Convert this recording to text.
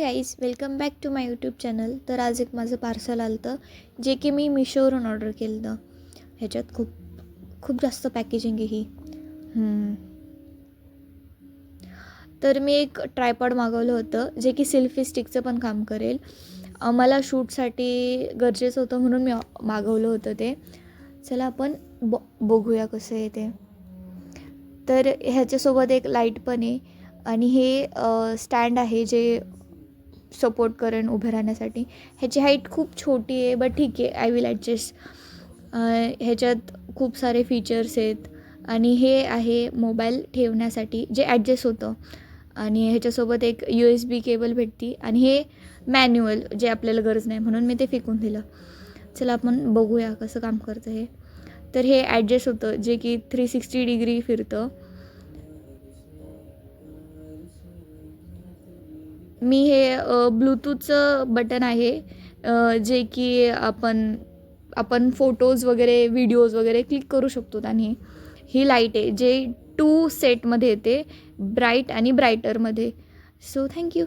Guys, welcome back to my YouTube channel. तर आज एक माझं पार्सल आलं होतं जे की मी मिशोवरून ऑर्डर केलं होतं. ह्याच्यात खूप जास्त पॅकेजिंग आहे ही. तर मी एक ट्रायपॉड मागवलं होतं जे की सेल्फी स्टिकचं पण काम करेल. मला शूटसाठी गरजेचं होतं म्हणून मी मागवलं होतं ते. चला आपण बघूया कसं आहे ते. तर ह्याच्यासोबत एक लाईट पण आहे आणि हे स्टँड आहे जे सपोर्ट करेन उभे राहण्यासाठी. ह्याची हाईट खूप छोटी आहे बट ठीक आहे, आय विल ॲडजस्ट. ह्याच्यात खूप सारे फीचर्स आहेत आणि हे आहे मोबाईल ठेवण्यासाठी जे ॲडजस्ट होतं. आणि ह्याच्यासोबत एक USB केबल भेटते आणि हे मॅन्युअल जे आपल्याला गरज नाही म्हणून मी ते फेकून दिलं. चला आपण बघूया कसं काम करतं हे. तर हे ॲडजस्ट होतं जे की 360 डिग्री फिरतं. मी हे ब्लूटूथचं बटन आहे जे की आपण फोटोज वगैरे व्हिडिओज वगैरे क्लिक करू शकतो. आणि ही लाईट आहे जे 2 सेटमध्ये येते, ब्राईट आणि ब्रायटरमध्ये. So thank you.